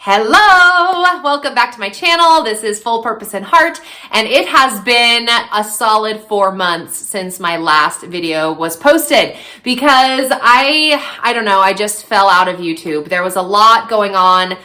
Hello, welcome back to my channel. This is Full Purpose and Heart, and it has been a solid 4 months since my last video was posted because I don't know, I just fell out of YouTube. There was a lot going on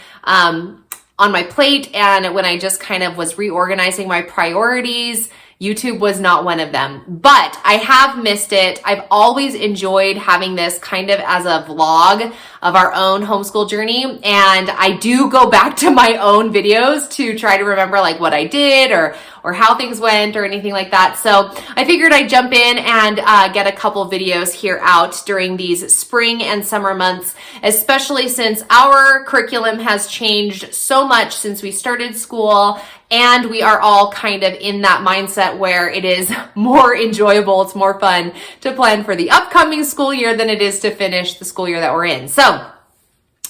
my plate, and when I just kind of was reorganizing my priorities, YouTube was not one of them, but I have missed it. I've always enjoyed having this kind of as a vlog of our own homeschool journey. And I do go back to my own videos to try to remember like what I did or how things went or anything like that. So I figured I'd jump in and get a couple videos here out during these spring and summer months, especially since our curriculum has changed so much since we started school. And we are all kind of in that mindset where it is more enjoyable, it's more fun to plan for the upcoming school year than it is to finish the school year that we're in. So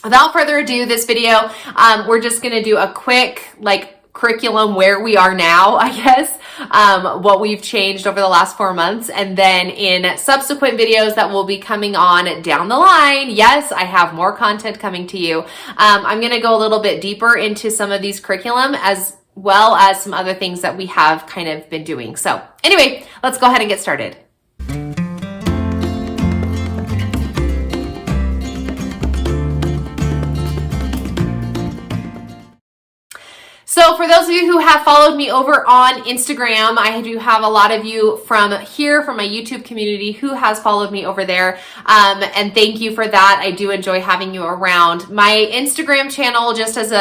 without further ado, this video, we're just gonna do a quick curriculum where we are now, I guess, what we've changed over the last 4 months. And then in subsequent videos that will be coming on down the line, yes, I have more content coming to you. I'm gonna go a little bit deeper into some of these curriculum as well as some other things that we have kind of been doing. So anyway, let's go ahead and get started. So for those of you who have followed me over on Instagram, I do have a lot of you from here, from my YouTube community, who has followed me over there. And thank you for that. I do enjoy having you around. My Instagram channel, just as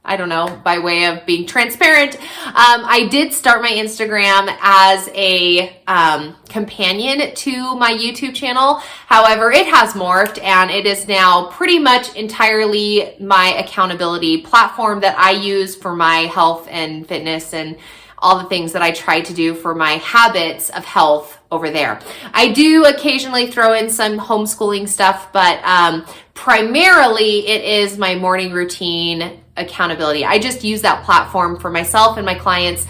I don't know, by way of being transparent, I did start my Instagram as a companion to my YouTube channel. However, it has morphed and it is now pretty much entirely my accountability platform that I use for my health and fitness and all the things that I try to do for my habits of health over there. I do occasionally throw in some homeschooling stuff, but primarily it is my morning routine accountability. I just use that platform for myself and my clients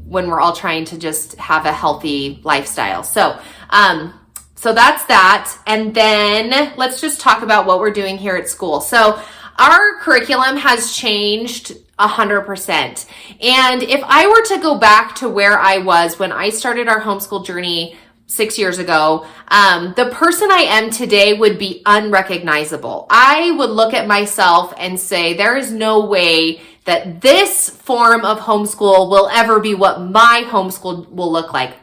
when we're all trying to just have a healthy lifestyle. So that's that. And then let's just talk about what we're doing here at school. So our curriculum has changed 100%. And if I were to go back to where I was when I started our homeschool journey 6 years ago, the person I am today would be unrecognizable. I would look at myself and say, there is no way that this form of homeschool will ever be what my homeschool will look like.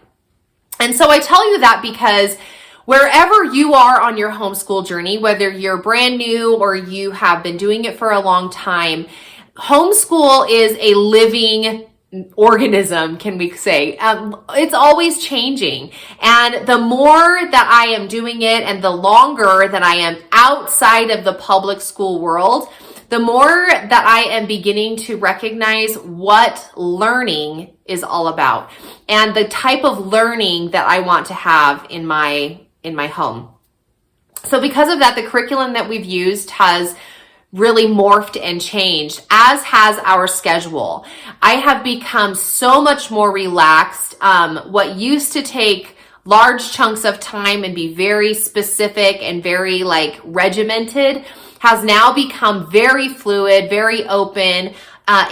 And so I tell you that because wherever you are on your homeschool journey, whether you're brand new or you have been doing it for a long time, homeschool is a living organism, can we say. It's always changing. And the more that I am doing it and the longer that I am outside of the public school world, the more that I am beginning to recognize what learning is all about and the type of learning that I want to have in my home. So because of that, the curriculum that we've used has really morphed and changed, as has our schedule. I have become so much more relaxed. What used to take large chunks of time and be very specific and very regimented has now become very fluid, very open.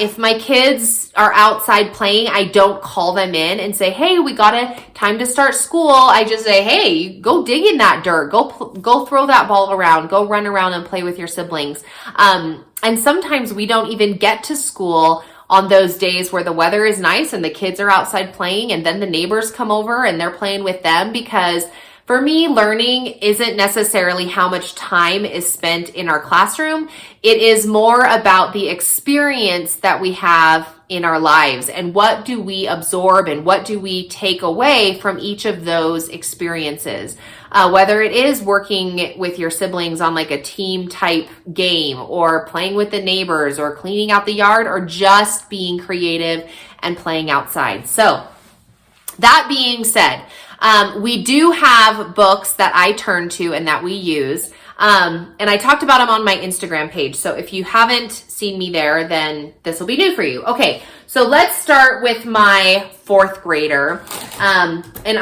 If my kids are outside playing, I don't call them in and say, hey, we got time to start school. I just say, hey, go dig in that dirt. Go throw that ball around. Go run around and play with your siblings. And sometimes we don't even get to school on those days where the weather is nice and the kids are outside playing, and then the neighbors come over and they're playing with them, because for me, learning isn't necessarily how much time is spent in our classroom. It is more about the experience that we have in our lives and what do we absorb and what do we take away from each of those experiences. Whether it is working with your siblings on a team type game, or playing with the neighbors, or cleaning out the yard, or just being creative and playing outside. So that being said, we do have books that I turn to and that we use. And I talked about them on my Instagram page. So if you haven't seen me there, then this will be new for you. Okay, So let's start with my fourth grader. And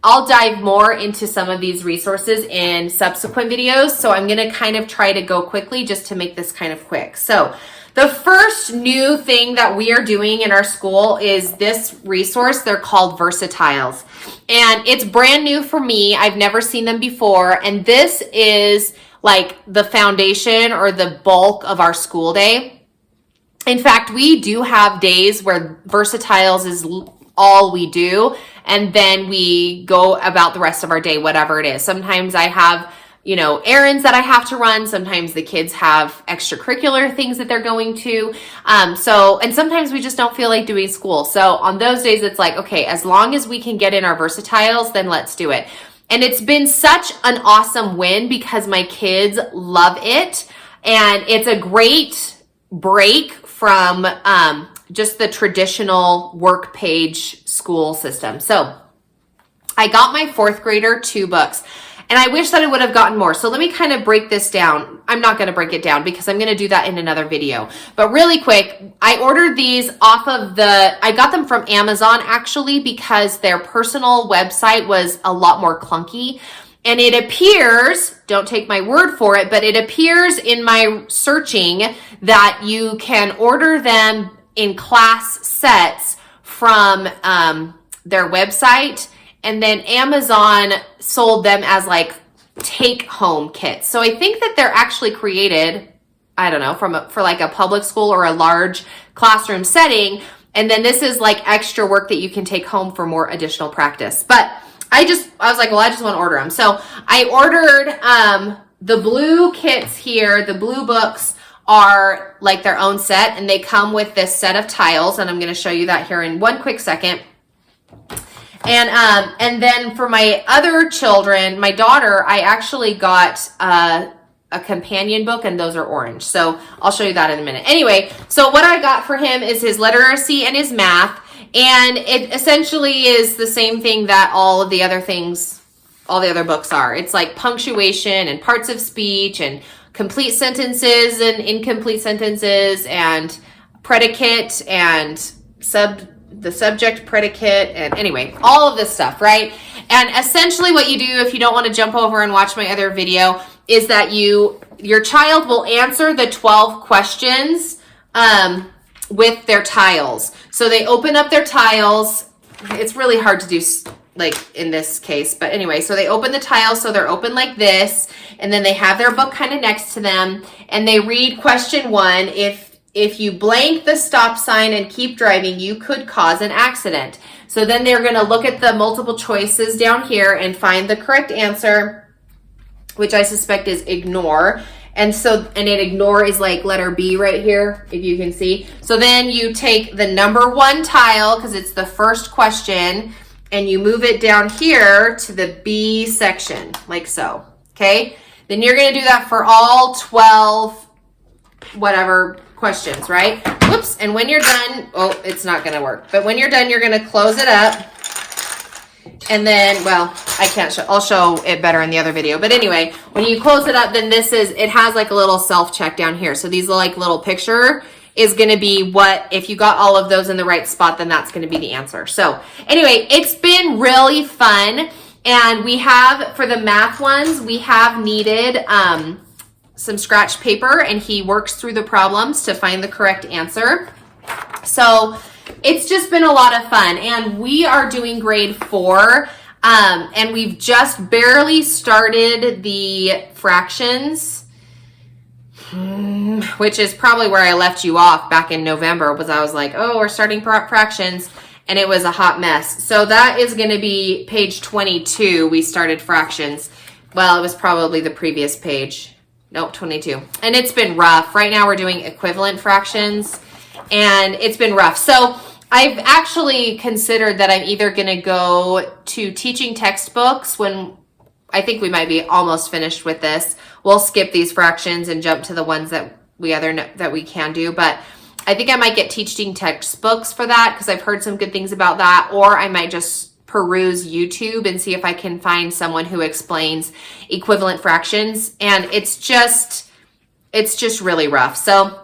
I'll dive more into some of these resources in subsequent videos. So I'm going to kind of try to go quickly just to make this kind of quick. So the first new thing that we are doing in our school is this resource. They're called Versatiles. And it's brand new for me. I've never seen them before. And this is like the foundation or the bulk of our school day. In fact, we do have days where Versatiles is all we do, and then we go about the rest of our day, whatever it is. Sometimes I have, errands that I have to run. Sometimes the kids have extracurricular things that they're going to. And sometimes we just don't feel like doing school. So on those days, it's like, okay, as long as we can get in our Versatiles, then let's do it. And it's been such an awesome win because my kids love it. And it's a great break from just the traditional work page school system. So I got my fourth grader 2 books, and I wish that I would have gotten more. So let me kind of break this down. I'm not going to break it down because I'm going to do that in another video. But really quick, I ordered these I got them from Amazon actually because their personal website was a lot more clunky. And it appears, don't take my word for it, but it appears in my searching that you can order them in class sets from their website, and then Amazon sold them as like take-home kits. So I think that they're actually created, I don't know, for like a public school or a large classroom setting, and then this is like extra work that you can take home for more additional practice. But I was like, well, I just want to order them. So I ordered the blue kits here. The blue books are like their own set, and they come with this set of tiles, and I'm going to show you that here in one quick second. And then for my other children, my daughter, I actually got a companion book, and those are orange. So I'll show you that in a minute. Anyway, so what I got for him is his literacy and his math. And it essentially is the same thing that all the other books are. It's like punctuation and parts of speech and complete sentences and incomplete sentences and predicate and the subject predicate, and anyway, all of this stuff, right? And essentially what you do, if you don't want to jump over and watch my other video, is that your child will answer the 12 questions with their tiles. So they open up their tiles. It's really hard to do like in this case, but anyway, so they open the tiles, so they're open like this, and then they have their book kind of next to them, and they read question 1. If you blank the stop sign and keep driving, you could cause an accident. So then they're going to look at the multiple choices down here and find the correct answer, which I suspect is ignore. And ignore is like letter B right here, if you can see. So then you take the number 1 tile, because it's the first question, and you move it down here to the B section, like so, okay? Then you're gonna do that for all 12 whatever questions, right? Whoops, and when you're done, oh, it's not gonna work. But when you're done, you're gonna close it up. And then, well, I can't show, I'll show it better in the other video. But anyway, when you close it up, then it has like a little self-check down here. So these like little picture is going to be if you got all of those in the right spot, then that's going to be the answer. So anyway, it's been really fun. And we have, for the math ones, we have needed some scratch paper, and he works through the problems to find the correct answer. So it's just been a lot of fun, and we are doing grade 4, and we've just barely started the fractions, which is probably where I left you off back in November, was I was like, oh, we're starting fractions, and it was a hot mess. So that is going to be page 22. We started fractions. Well, it was probably the previous page. Nope, 22. And it's been rough. Right now we're doing equivalent fractions, and it's been rough. So I've actually considered that I'm either going to go to teaching textbooks when I think we might be almost finished with this. We'll skip these fractions and jump to the ones that we can do. But I think I might get teaching textbooks for that because I've heard some good things about that. Or I might just peruse YouTube and see if I can find someone who explains equivalent fractions. And it's just really rough. So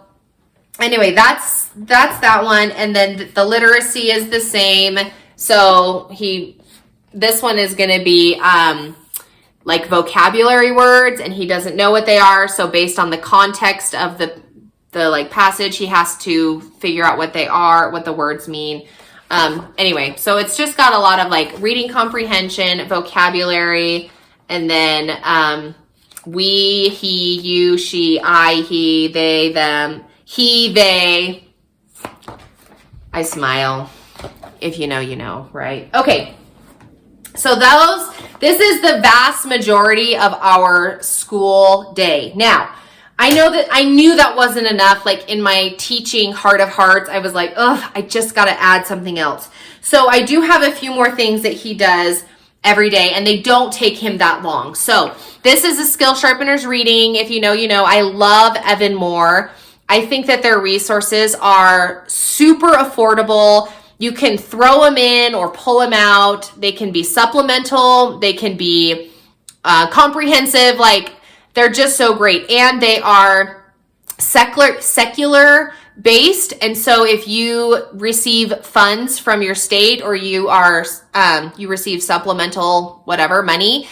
anyway, that's that one. And then the literacy is the same. So this one is going to be like vocabulary words, and he doesn't know what they are. So based on the context of the like passage, he has to figure out what they are, what the words mean. Anyway, so it's just got a lot of like reading comprehension, vocabulary, and then we, he, you, she, I, he, they, them, he, they. I smile. If you know, you know, right? Okay. So this is the vast majority of our school day. Now, I knew that wasn't enough. Like in my teaching heart of hearts, I was like, ugh, I just got to add something else. So I do have a few more things that he does every day, and they don't take him that long. So this is a Skill Sharpeners reading. If you know, you know. I love Evan Moor. I think that their resources are super affordable. You can throw them in or pull them out. They can be supplemental. They can be comprehensive. Like, they're just so great. And they are secular based. And so if you receive funds from your state, or you receive supplemental, whatever, money,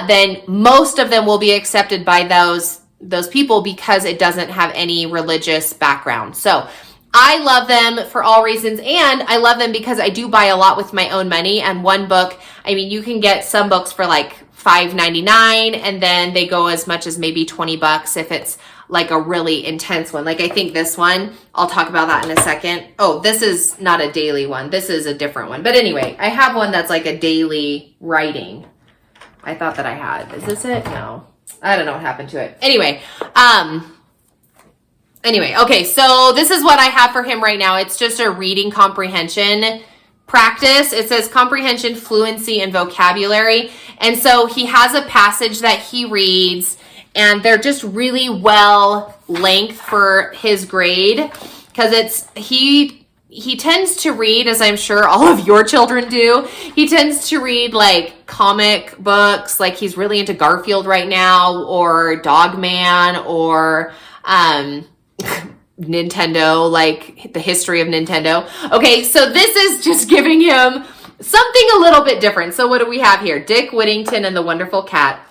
then most of them will be accepted by those people because it doesn't have any religious background. So I love them for all reasons, and I love them because I do buy a lot with my own money. And one book, I mean, you can get some books for like $5.99, and then they go as much as maybe $20 if it's like a really intense one. Like I think this one, I'll talk about that in a second. Oh, this is not a daily one. This is a different one. But anyway, I have one that's like a daily writing. I thought that I had. Is this it? No. I don't know what happened to it. Anyway, okay, so this is what I have for him right now. It's just a reading comprehension practice. It says comprehension, fluency, and vocabulary. And so he has a passage that he reads, and they're just really well length for his grade, because he tends to read, as I'm sure all of your children do, he tends to read like comic books, like he's really into Garfield right now, or Dogman, or Nintendo, like the history of Nintendo. Okay, so this is just giving him something a little bit different. So what do we have here? Dick Whittington and the Wonderful Cat.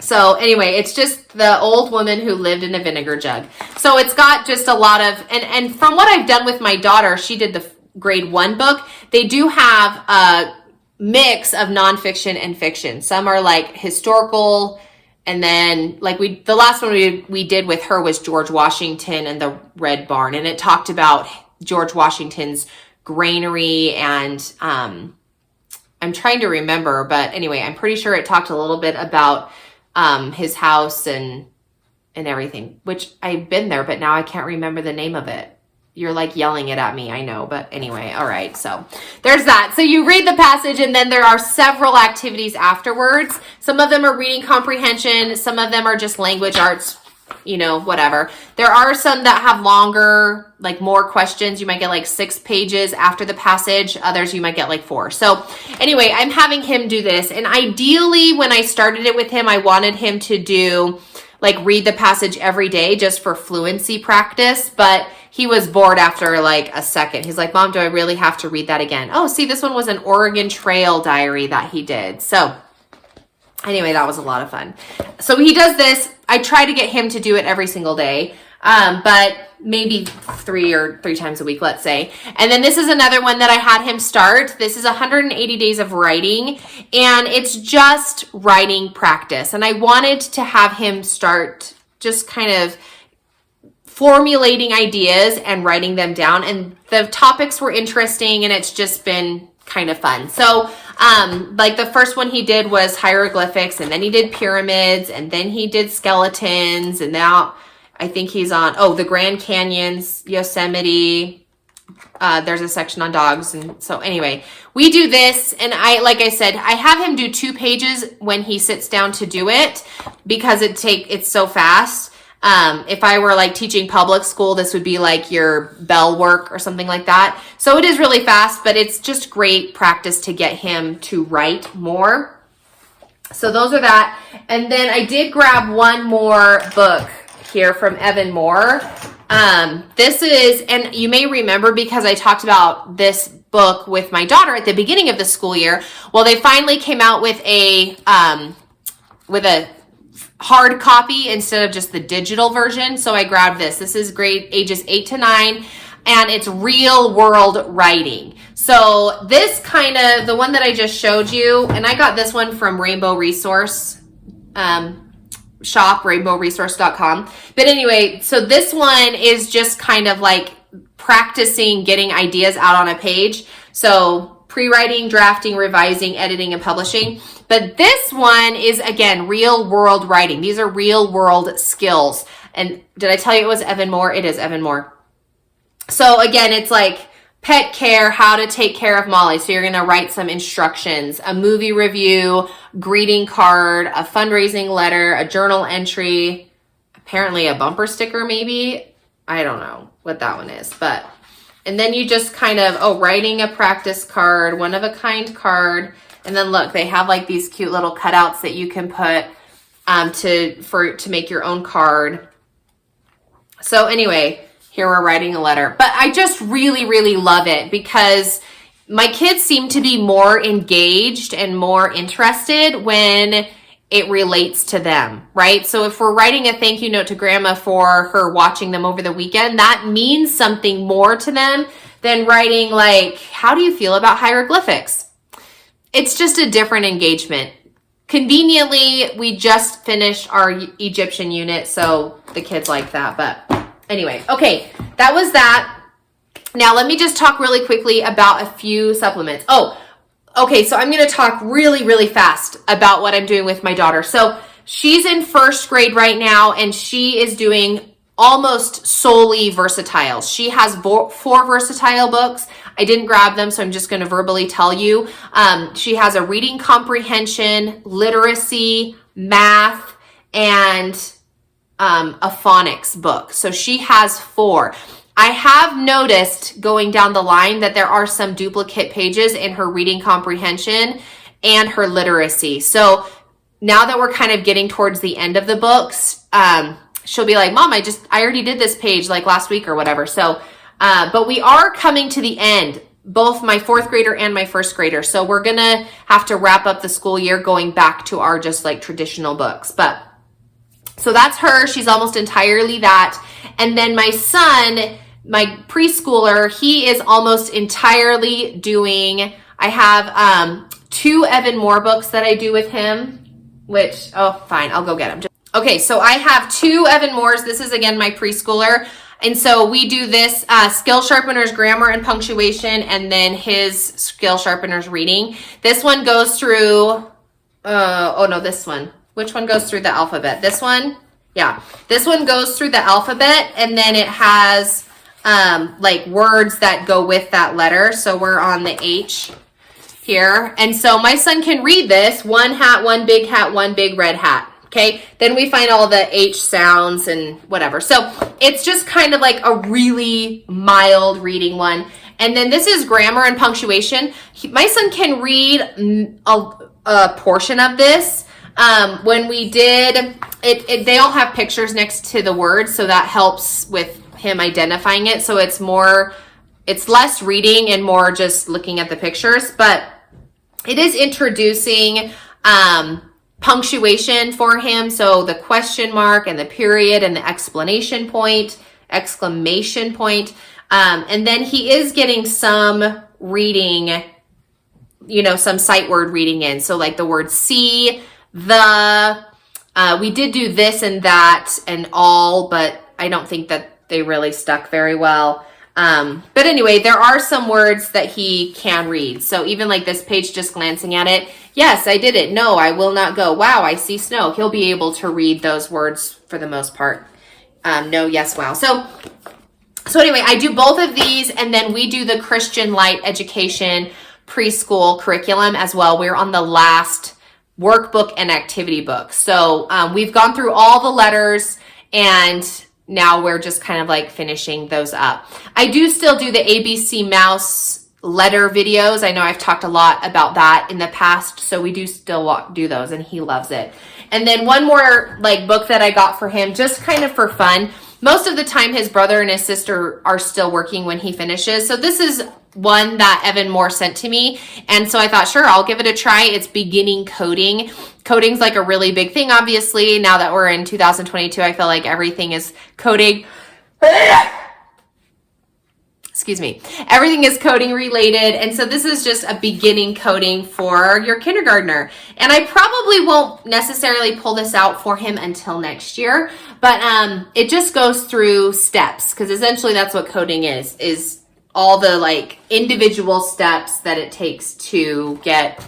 So anyway, it's just the old woman who lived in a vinegar jug. So it's got just a lot of, and from what I've done with my daughter, she did the grade 1 book. They do have a mix of nonfiction and fiction. Some are like historical, and then like the last one we did with her was George Washington and the Red Barn. And it talked about George Washington's granary, and I'm trying to remember, but anyway, I'm pretty sure it talked a little bit about his house and everything, which I've been there, but now I can't remember the name of it. You're like yelling it at me, I know, but anyway, all right, so there's that. So you read the passage, and then there are several activities afterwards. Some of them are reading comprehension, some of them are just language arts, you know, whatever. There are some that have longer, like more questions. You might get like 6 pages after the passage. Others you might get like 4. So anyway, I'm having him do this. And ideally, when I started it with him, I wanted him to do like read the passage every day just for fluency practice. But he was bored after like a second. He's like, Mom, do I really have to read that again? Oh, see, this one was an Oregon Trail diary that he did. So anyway, that was a lot of fun. So he does this. I try to get him to do it every single day, but maybe 3 times a week, let's say. And then this is another one that I had him start. This is 180 days of writing, and it's just writing practice. And I wanted to have him start just kind of formulating ideas and writing them down. And the topics were interesting, and it's just been kind of fun. So like the first one he did was hieroglyphics, and then he did pyramids, and then he did skeletons, and now I think he's on the Grand Canyons, Yosemite. There's a section on dogs. And so anyway, we do this, and like I said, I have him do 2 pages when he sits down to do it, because it's so fast. If I were like teaching public school, this would be like your bell work or something like that. So it is really fast, but it's just great practice to get him to write more. So those are that. And then I did grab one more book here from Evan Moor. This is, and you may remember because I talked about this book with my daughter at the beginning of the school year. Well, they finally came out with a hard copy instead of just the digital version. So I grabbed this. This is grade ages 8 to 9, and it's real world writing. So this kind of, the one that I just showed you, and I got this one from Rainbow Resource, shop, rainbowresource.com. But anyway, so this one is just kind of like practicing getting ideas out on a page. So pre-writing, drafting, revising, editing, and publishing. But this one is, again, real world writing. These are real world skills. And did I tell you it was Evan Moor? It is Evan Moor. So again, it's like pet care, how to take care of Molly. So you're going to write some instructions, a movie review, greeting card, a fundraising letter, a journal entry, apparently a bumper sticker maybe. I don't know what that one is, but, and then you just kind of, writing a practice card, one of a kind card. And then look, they have like these cute little cutouts that you can put to make your own card. So anyway, here we're writing a letter. But I just really, really love it because my kids seem to be more engaged and more interested when it relates to them, right? So if we're writing a thank you note to grandma for her watching them over the weekend, that means something more to them than writing like, how do you feel about hieroglyphics? It's just a different engagement. Conveniently, we just finished our Egyptian unit, so the kids like that. But anyway, okay, that was that. Now let me just talk really quickly about a few supplements. Okay, so I'm going to talk really, really fast about what I'm doing with my daughter. So she's in first grade right now, and she is doing almost solely versatile. She has four versatile books. I didn't grab them, so I'm just going to verbally tell you. She has a reading comprehension, literacy, math, and a phonics book. So she has 4. I have noticed going down the line that there are some duplicate pages in her reading comprehension and her literacy. So now that we're kind of getting towards the end of the books, she'll be like, Mom, I already did this page like last week or whatever. So, but we are coming to the end, both my 4th grader and my 1st grader. So we're going to have to wrap up the school year going back to our just like traditional books. But so that's her. She's almost entirely that. And then my son, my preschooler, he is almost entirely doing, I have 2 Evan Moor books that I do with him, which, fine, I'll go get them. Okay, so I have 2 Evan Moors. This is, again, my preschooler. And so we do this Skill Sharpeners Grammar and Punctuation, and then his Skill Sharpeners Reading. This one goes through, this one. Which one goes through the alphabet? This one? Yeah. This one goes through the alphabet, and then it has like words that go with that letter. So we're on the H here. And so my son can read this. 1 hat, 1 big red hat. Okay. Then we find all the H sounds and whatever. So it's just kind of like a really mild reading one. And then this is grammar and punctuation. My son can read a portion of this. When we did it, they all have pictures next to the words, so that helps with him identifying it. So it's less reading and more just looking at the pictures, but it is introducing punctuation for him. So the question mark and the period and the exclamation point. And then he is getting some reading, some sight word reading in. So like the word see, we did do this and that and all, but I don't think that they really stuck very well. But anyway, there are some words that he can read. So even like this page, just glancing at it, yes, I did it. No, I will not go. Wow, I see snow. He'll be able to read those words for the most part. No, yes, wow. So anyway, I do both of these, and then we do the Christian Light Education preschool curriculum as well. We're on the last workbook and activity book. So we've gone through all the letters, and now we're just kind of like finishing those up. I do still do the ABC Mouse letter videos. I know I've talked a lot about that in the past, so we do still do those, and he loves it. And then one more like book that I got for him, just kind of for fun. most of the time his brother and his sister are still working when he finishes. So this is one that Evan Moore sent to me. And so I thought, sure, I'll give it a try. It's beginning coding. Coding's like a really big thing, obviously. Now that we're in 2022, I feel like everything is coding. Excuse me. Everything is coding related. And so this is just a beginning coding for your kindergartner. And I probably won't necessarily pull this out for him until next year, but it just goes through steps, because essentially that's what coding is all the like individual steps that it takes to get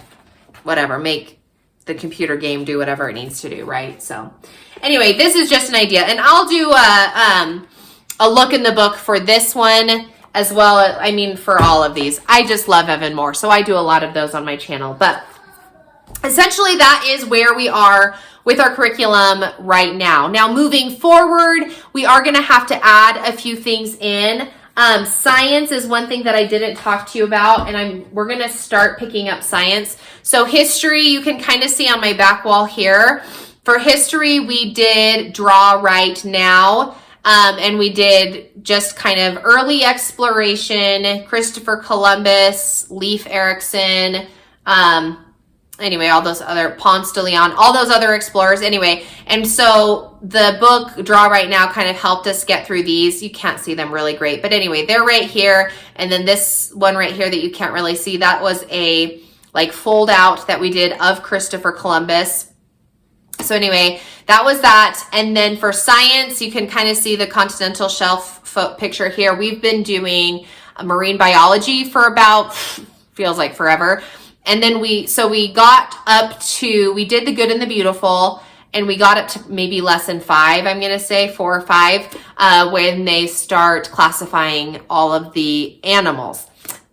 whatever, make the computer game do whatever it needs to do, right? So anyway, this is just an idea. And I'll do a look in the book for this one as well. I mean, for all of these. I just love Evan Moore, so I do a lot of those on my channel. But essentially that is where we are with our curriculum right now. Now moving forward, we are going to have to add a few things in. Science is one thing that I didn't talk to you about, and we're going to start picking up science. So history, you can kind of see on my back wall here. For history, we did draw right now. And we did just kind of early exploration, Christopher Columbus, Leif Erikson, anyway, all those other, Ponce de Leon, all those other explorers anyway. And so the book Draw Right Now kind of helped us get through these. You can't see them really great, but anyway, they're right here. And then this one right here that you can't really see, that was a like fold out that we did of Christopher Columbus. So anyway, that was that. And then for science, you can kind of see the continental shelf picture here. We've been doing marine biology for about, feels like forever. And then we got up to, we did the good and the beautiful, and we got up to maybe lesson 5, I'm going to say 4 or 5, when they start classifying all of the animals.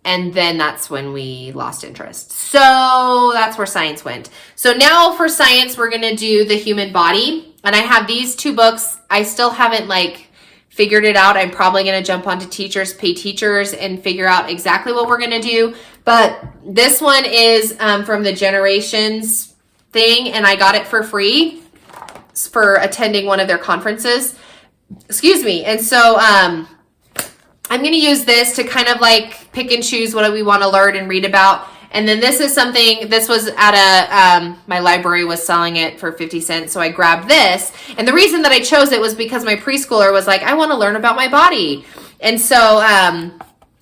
And then that's when we lost interest. So that's where science went. So now for science, we're going to do the human body. And I have these 2 books. I still haven't like figured it out. I'm probably going to jump onto Teachers Pay Teachers and figure out exactly what we're going to do. But this one is from the Generations thing, and I got it for free for attending one of their conferences. Excuse me. And so I'm going to use this to kind of like pick and choose what we want to learn and read about. And then this is something, this was at a, my library was selling it for 50 cents. So I grabbed this. And the reason that I chose it was because my preschooler was like, I want to learn about my body. And so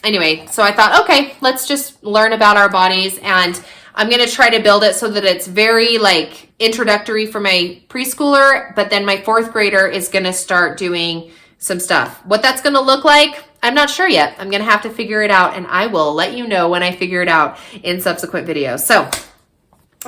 anyway, so I thought, okay, let's just learn about our bodies. And I'm going to try to build it so that it's very like introductory for my preschooler. But then my 4th grader is going to start doing some stuff. What that's going to look like, I'm not sure yet. I'm going to have to figure it out, and I will let you know when I figure it out in subsequent videos. So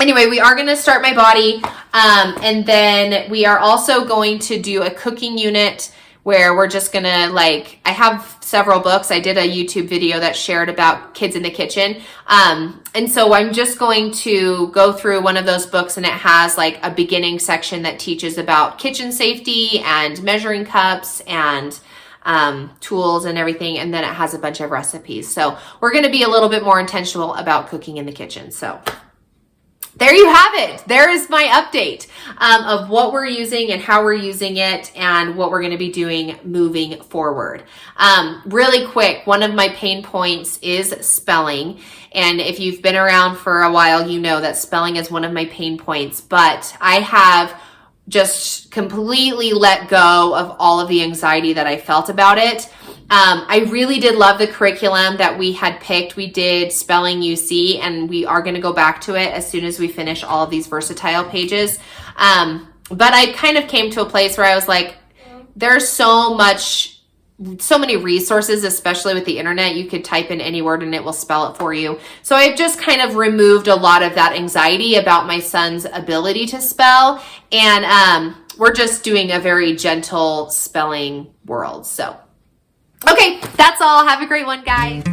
anyway, we are going to start my body, and then we are also going to do a cooking unit where we're just going to like, I have several books. I did a YouTube video that shared about kids in the kitchen. And so I'm just going to go through one of those books, and it has like a beginning section that teaches about kitchen safety and measuring cups and tools and everything. And then it has a bunch of recipes. So we're going to be a little bit more intentional about cooking in the kitchen. So there you have it. There is my update of what we're using and how we're using it and what we're going to be doing moving forward. Really quick, one of my pain points is spelling. And if you've been around for a while, you know that spelling is one of my pain points. But I have just completely let go of all of the anxiety that I felt about it. I really did love the curriculum that we had picked. We did Spelling UC, and we are going to go back to it as soon as we finish all of these versatile pages. But I kind of came to a place where I was like, there's so many resources, especially with the internet. You could type in any word and it will spell it for you. So I've just kind of removed a lot of that anxiety about my son's ability to spell. And we're just doing a very gentle spelling world. So, okay, that's all. Have a great one, guys.